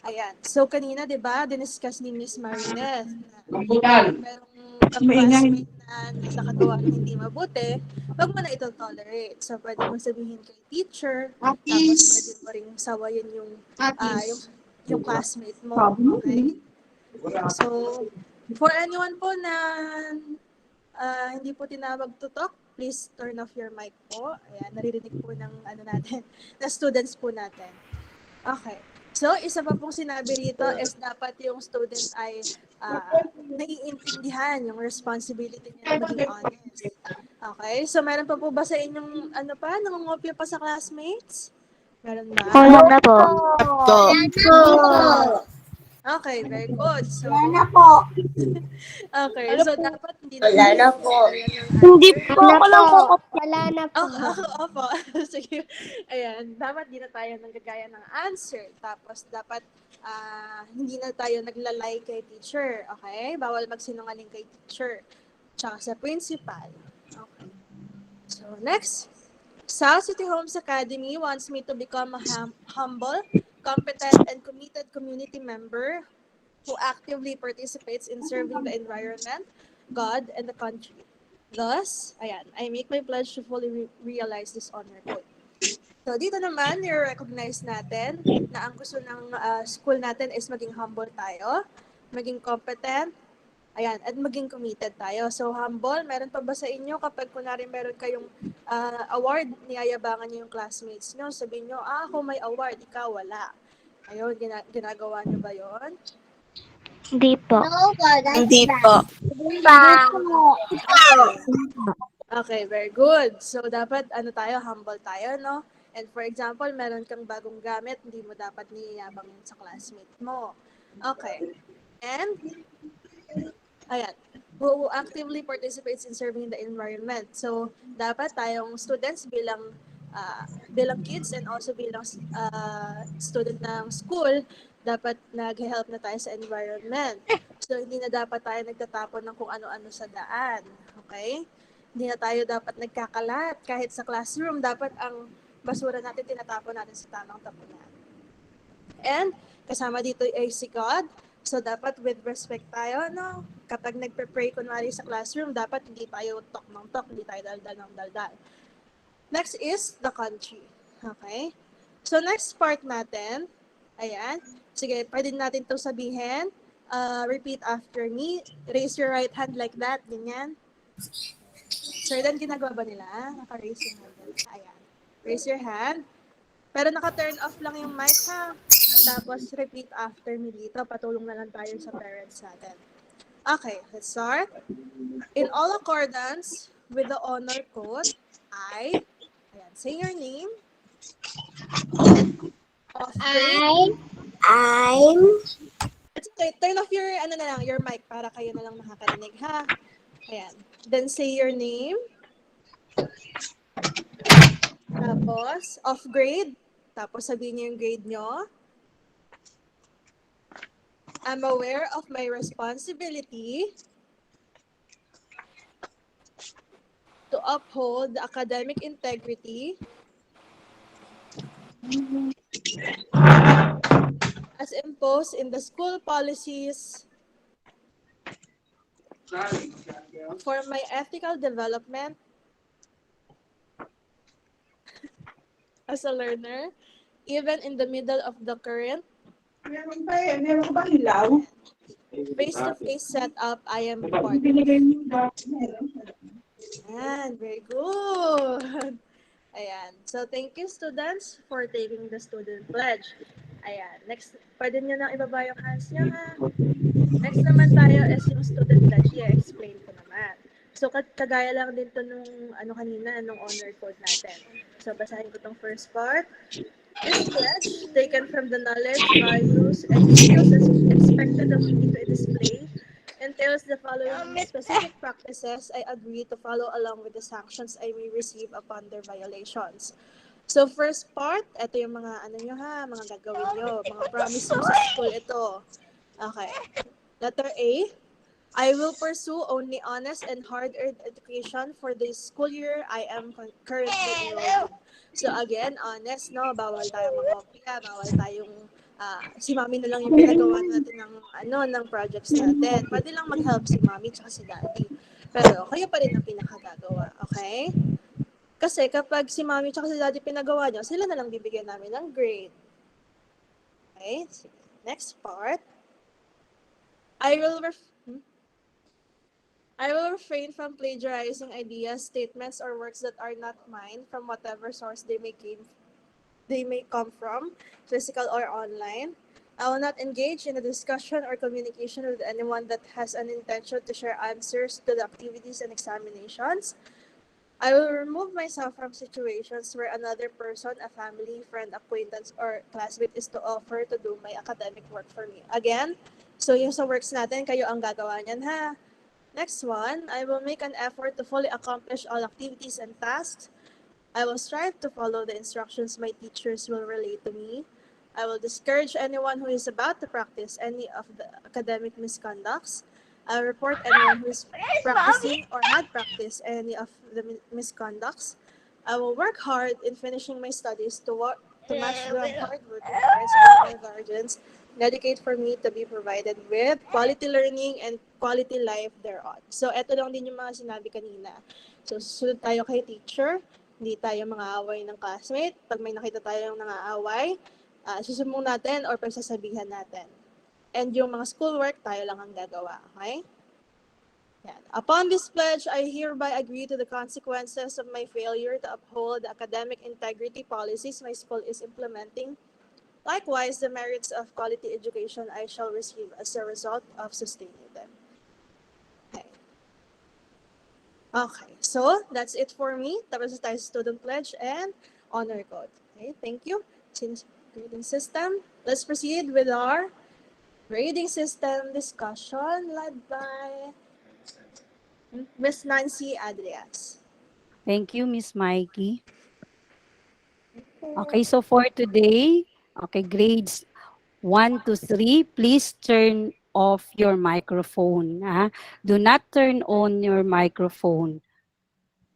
[SPEAKER 4] Ayan. So, kanina, di ba, diniscuss ni Miss Marinette na merong classmate na nakagawa ng hindi mabuti, wag mo na ito tolerate. So, pwede mo sabihin kay teacher, tapos pwede mo rin sawayin yung classmate mo. Okay? So, for anyone po na hindi po tinawag to talk, please turn off your mic po. Ayan, naririnig po ng natin, na students po natin. Okay. So, isa pa pong sinabi rito is dapat yung student ay naiintindihan yung responsibility niya na maging honest. Okay? So, meron pa po ba sa inyong nangungopia pa sa classmates? Meron ba?
[SPEAKER 11] Wala na po.
[SPEAKER 4] Okay, very good. So,
[SPEAKER 2] Wala na po.
[SPEAKER 4] okay, so dapat hindi na
[SPEAKER 2] Wala na po.
[SPEAKER 11] Hindi po ako lang po.
[SPEAKER 2] Wala na po.
[SPEAKER 4] Opo. Sige. Ayan, dapat di na tayo nanggagaya ng answer. Tapos dapat hindi na tayo naglalay kay teacher. Okay? Bawal magsinungaling kay teacher. Tsaka sa principal. Okay. So, next. South City Homes Academy wants me to become a humble, competent, and committed community member who actively participates in serving the environment, God, and the country. Thus, ayan, I make my pledge to fully realize this honor code. So, dito naman, i-recognize natin na ang gusto ng school natin is maging humble tayo, maging competent, ayan, at maging committed tayo. So, humble, meron pa ba sa inyo kapag kunwari meron kayong award, niyayabangan niyo yung classmates nyo, sabihin nyo, ako may award, ikaw wala. Ayun, ginagawa nyo ba yun?
[SPEAKER 11] Hindi po.
[SPEAKER 2] Hindi po.
[SPEAKER 4] Okay, very good. So, dapat, humble tayo, no? And for example, meron kang bagong gamit, hindi mo dapat niyayabang sa classmate mo. Okay. And, ayan, who actively participates in serving the environment. So, dapat tayong students bilang kids and also bilang student ng school, dapat nag-help na tayo sa environment. So, hindi na dapat tayo nagtatapon ng kung ano-ano sa daan. Okay? Hindi na tayo dapat nagkakalat. Kahit sa classroom, dapat ang basura natin tinatapon natin sa tamang tapunan. And, kasama dito ay si God. So, dapat with respect tayo, no? Kapag nagpe-pray kunwari sa classroom, dapat hindi tayo talk ng talk, hindi tayo daldal ng daldal. Next is the country. Okay? So, next part natin, ayan. Sige, pwede natin itong sabihin. Repeat after me. Raise your right hand like that. Ganyan. Sir, then ginagawa ba nila? Naka-raise your hand. Ayan. Raise your hand. Pero naka-turn off lang yung mic, ha? Tapos, repeat after me dito. Patulong na lang tayo sa parents natin. Okay, let's start. In all accordance with the honor code, I, ayan, say your name.
[SPEAKER 2] I'm
[SPEAKER 4] It's okay. Turn off your, your mic para kayo na lang nakakarinig, ha? Ayan. Then say your name. Tapos, of grade. Tapos sabihin niyo yung grade nyo. I'm aware of my responsibility to uphold the academic integrity as imposed in the school policies for my ethical development as a learner, even in the middle of the current face-to-face setup I am part of. Ayan, very good. Ayan. So, thank you, students, for taking the student pledge. Ayan. Next, pwede nyo nang ibaba yung hands nyo, ha? Next naman tayo is yung student pledge. I-explain ko naman. So, kagaya lang din to nung kanina, nung honor code natin. So, basahin ko tong first part. This pledge, taken from the knowledge, values, and skills expected of me to display, entails the following specific practices I agree to follow along with the sanctions I may receive upon their violations. So, first part, ito yung mga mga gagawin nyo, mga promise nyo sa school ito. Okay. Letter A, I will pursue only honest and hard-earned education for the school year I am currently enrolled. So again, honest, no? Bawal tayong mag-opya, bawal tayong si mami na lang yung pinagawa natin ng projects natin. Pwede lang mag-help si mami tsaka si daddy. Pero kayo pa rin ang pinakagagawa, okay? Kasi kapag si mami tsaka si daddy pinagawa nyo, sila na lang bibigyan namin ng grade. Okay? Next part. I will refrain from plagiarizing ideas, statements, or works that are not mine from whatever source they may come from, physical or online. I will not engage in a discussion or communication with anyone that has an intention to share answers to the activities and examinations. I will remove myself from situations where another person, a family, friend, acquaintance, or classmate is to offer to do my academic work for me. Again, so yung sa works natin, kayo ang gagawa niyan, ha? Next one, I will make an effort to fully accomplish all activities and tasks. I will strive to follow the instructions my teachers will relay to me. I will discourage anyone who is about to practice any of the academic misconducts. I will report anyone who is practicing or had practiced any of the misconducts. I will work hard in finishing my studies to match the hard work of my guardians dedicate for me to be provided with quality learning and quality life thereon. So, eto lang din yung mga sinabi kanina. So, susunod tayo kay teacher. Hindi tayo mga away ng classmate. Pag may nakita tayong nangaaway, susumbong natin or pagsasabihan natin. And yung mga schoolwork, tayo lang ang gagawa. Okay? Yan. Upon this pledge, I hereby agree to the consequences of my failure to uphold the academic integrity policies my school is implementing. Likewise, the merits of quality education I shall receive as a result of sustaining them. Okay, so that's it for me. Tapos tayo sa student pledge and honor code. Okay, thank you. Since grading system, let's proceed with our grading system discussion led by Miss Nancy Adrias.
[SPEAKER 12] Thank you, Miss Mikey. Okay, so for today, grades 1 to 3, please turn off your microphone. Do not turn on your microphone.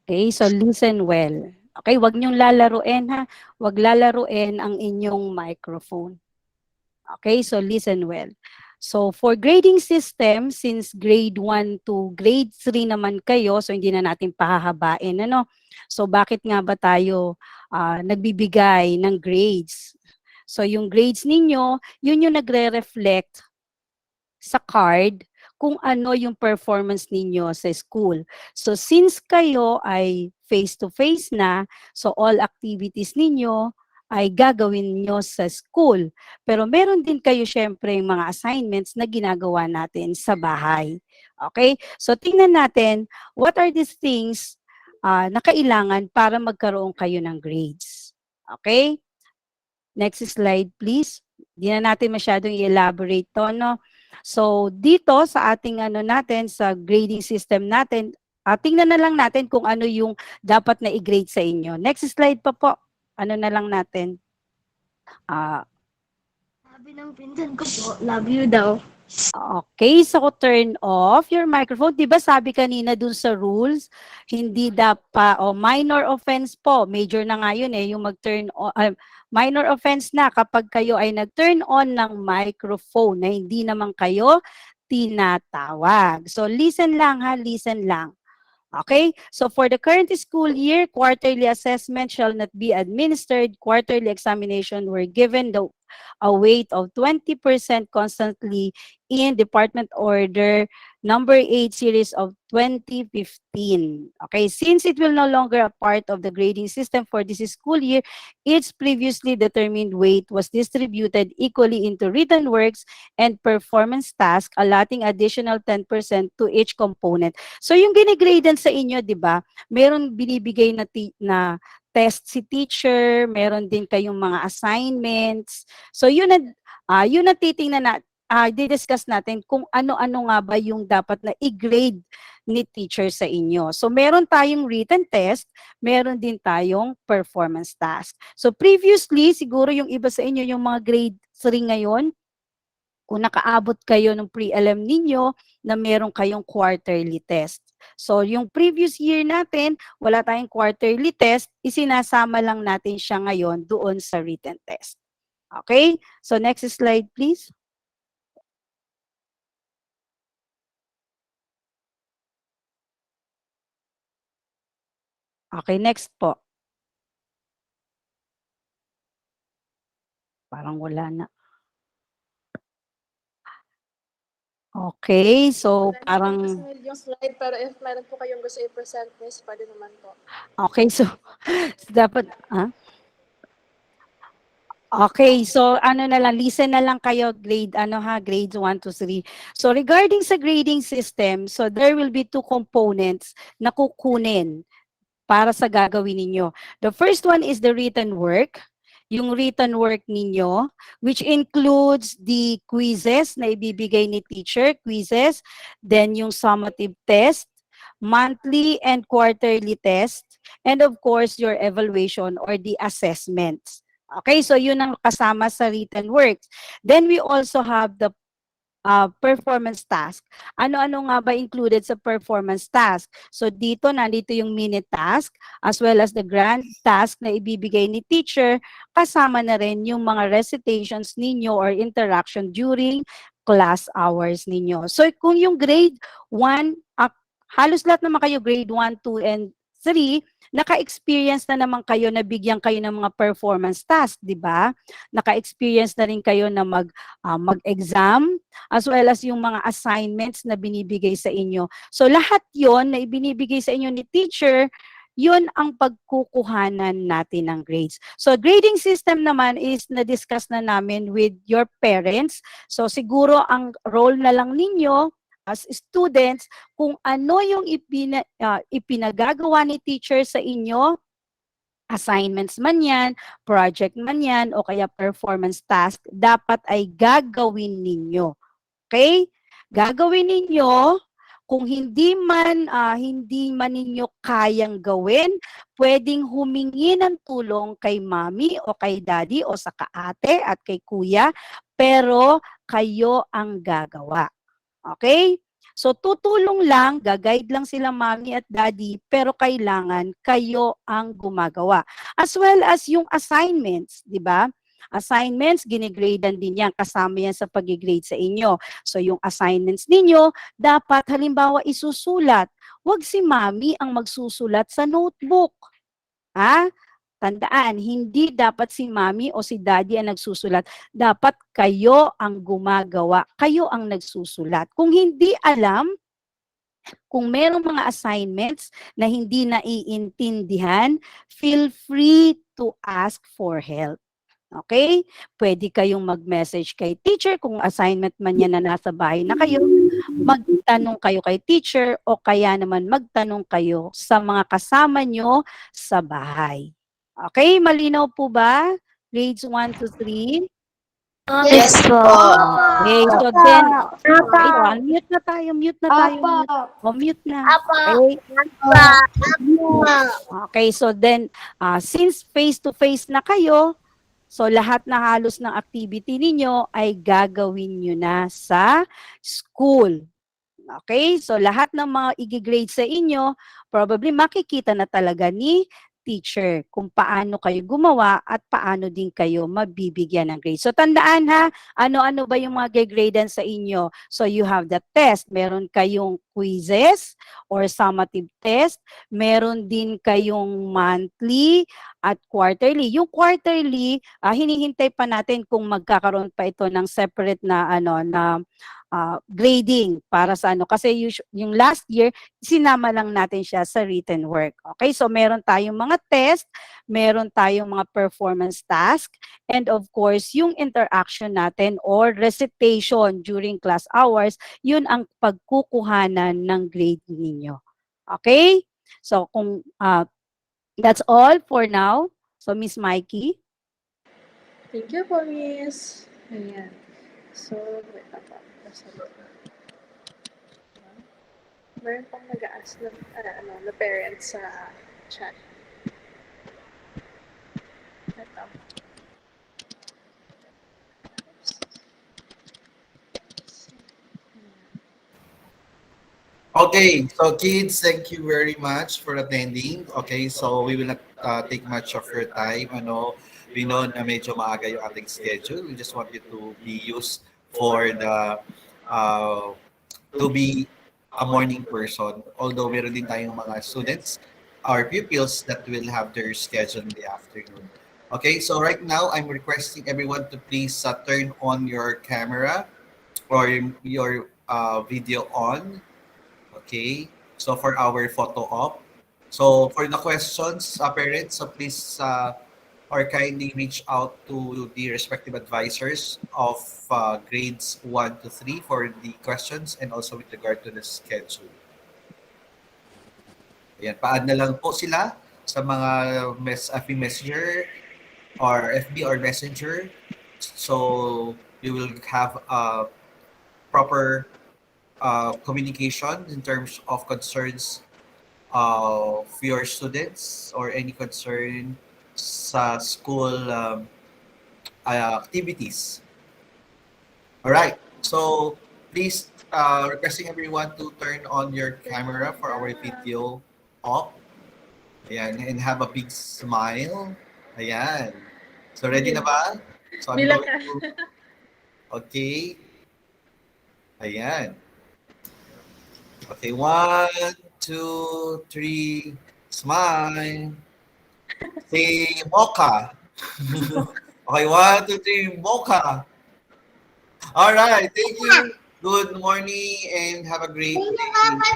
[SPEAKER 12] Okay, so listen well. Okay, wag niyong lalaruin, ha? Wag lalaruin ang inyong microphone. Okay, so listen well. So for grading system, since grade 1 to grade 3 naman kayo, so hindi na natin pahahabain, ano? So bakit nga ba tayo nagbibigay ng grades? So yung grades ninyo, yun yung nagre-reflect sa card kung ano yung performance ninyo sa school. So since kayo ay face-to-face na, so all activities ninyo ay gagawin nyo sa school. Pero meron din kayo syempre yung mga assignments na ginagawa natin sa bahay. Okay? So tingnan natin, what are these things na kailangan para magkaroon kayo ng grades? Okay? Next slide, please. Hindi na natin masyadong i-elaborate to, no? So, dito sa ating ano natin, sa grading system natin, tingnan na lang natin kung ano yung dapat na i-grade sa inyo. Next slide pa po. Ano na lang natin.
[SPEAKER 11] Sabi ng pinsan ko po, love you daw.
[SPEAKER 12] Okay, so turn off your microphone. Diba sabi kanina dun sa rules, hindi dapat, minor offense po, major na nga yun yung mag-turn on, minor offense na kapag kayo ay nag-turn on ng microphone na hindi naman kayo tinatawag. So listen lang ha, listen lang. Okay, so for the current school year, quarterly assessment shall not be administered. Quarterly examination were given a weight of 20% constantly in Department Order number 8 series of 2015. Okay, since it will no longer a part of the grading system for this school year, its previously determined weight was distributed equally into written works and performance tasks, allotting additional 10% to each component. So yung ginigradean sa inyo, 'di ba? Meron binibigay na test si teacher, meron din kayong mga assignments. So yun na titingnan na di-discuss natin kung ano-ano nga ba yung dapat na i-grade ni teacher sa inyo. So meron tayong written test, meron din tayong performance task. So previously, siguro yung iba sa inyo, yung mga grade 3 ngayon, kung nakaabot kayo ng pre-LM ninyo na meron kayong quarterly test. So, yung previous year natin, wala tayong quarterly test, isinasama lang natin siya ngayon doon sa written test. Okay? So, next slide, please. Okay, next po. Parang wala na. Okay, so parang...
[SPEAKER 4] Yung slide, pero if meron po kayong gusto i-present, miss, pwede naman po.
[SPEAKER 12] Okay, so dapat... Okay, so ano na lang, listen na lang kayo, grades 1 to 3. So regarding sa grading system, so there will be 2 components na kukunin para sa gagawin ninyo. The first one is the written work. Yung written work ninyo, which includes the quizzes na ibibigay ni teacher, quizzes, then yung summative test, monthly and quarterly test, and of course, your evaluation or the assessments. Okay, so yun ang kasama sa written works. Then we also have the performance task. Ano-ano nga ba included sa performance task? So dito, nandito yung minute task as well as the grand task na ibibigay ni teacher, kasama na rin yung mga recitations ninyo or interaction during class hours ninyo. So kung yung grade 1, halos lahat naman kayo grade 1, 2, and 3, naka-experience na naman kayo na bigyan kayo ng mga performance task, di ba? Naka-experience na rin kayo na mag-exam as well as yung mga assignments na binibigay sa inyo. So lahat yon na ibinibigay sa inyo ni teacher, yun ang pagkukuhanan natin ng grades. So grading system naman is na-discuss na namin with your parents. So siguro ang role na lang ninyo as students, kung ano yung ipinagagawa ni teacher sa inyo, assignments man yan, project man yan, o kaya performance task, dapat ay gagawin ninyo. Okay? Gagawin ninyo. Kung hindi man ninyo kayang gawin, pwedeng humingi ng tulong kay mami o kay daddy o sa kaate at kay kuya, pero kayo ang gagawa. Okay? So, tutulong lang, gaguide lang sila mami at daddy, pero kailangan kayo ang gumagawa. As well as yung assignments, di ba? Assignments, ginigradean din yan. Kasama yan sa pag-grade sa inyo. So yung assignments ninyo, dapat halimbawa isusulat. Huwag si mami ang magsusulat sa notebook. Ha? Tandaan, hindi dapat si mami o si daddy ang nagsusulat. Dapat kayo ang gumagawa. Kayo ang nagsusulat. Kung hindi alam, kung merong mga assignments na hindi naiintindihan, feel free to ask for help. Okay? Pwede kayong mag-message kay teacher kung assignment man yan na nasa bahay na kayo. Magtanong kayo kay teacher o kaya naman magtanong kayo sa mga kasama nyo sa bahay. Okay? Malinaw po ba? Grades 1 to 3?
[SPEAKER 2] Yes po.
[SPEAKER 12] Okay, so then, okay, so unmute na tayo, mute na tayo. Mute na. Okay? Okay, so then, since face-to-face na kayo, so lahat na halos ng activity ninyo ay gagawin nyo na sa school. Okay, so lahat ng mga i-grade sa inyo, probably makikita na talaga ni teacher kung paano kayo gumawa at paano din kayo mabibigyan ng grade. So tandaan ha, ano-ano ba yung mga gradean sa inyo? So you have the test, meron kayong quizzes or summative test, meron din kayong monthly at quarterly. Yung quarterly, hinihintay pa natin kung magkakaroon pa ito ng separate na grading para sa kasi yung last year sinama lang natin siya sa written work. Okay, so meron tayong mga test, meron tayong mga performance task, and of course yung interaction natin or recitation during class hours, yun ang pagkukuhanan ng grade ninyo. Okay, so kung that's all for now. So Miss Mikey.
[SPEAKER 4] Thank you po, Miss. Ayan. So, wait na po. Meron pang nag-ask na parents sa chat. Ito.
[SPEAKER 1] Okay, so kids, thank you very much for attending. Okay, so we will not take much of your time. We know na medyo maaga yung ating schedule. We just want you to be used for the to be a morning person. Although meron din tayong mga students or pupils that will have their schedule in the afternoon. Okay, so right now I'm requesting everyone to please turn on your camera or your video on. Okay, so for our photo op. So for the questions, parents, so please or kindly reach out to the respective advisors of grades 1 to 3 for the questions and also with regard to the schedule. Ayan, pa-add na lang po sila sa mga FB Messenger or FB or Messenger. So you will have a proper communication in terms of concerns of your students or any concern sa school activities. All right. So please requesting everyone to turn on your camera for our video off. Ayan, and have a big smile. Ayan. So ready na ba? So I'm going to... Okay. Ayan. Okay, 1, 2, 3, smile. Say mocha. Okay, 1, 2, 3, mocha. All right, thank you. Good morning and have a great day.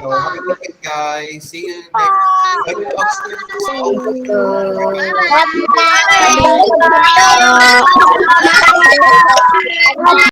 [SPEAKER 1] So, have a good weekend, guys. See you next.
[SPEAKER 2] Bye.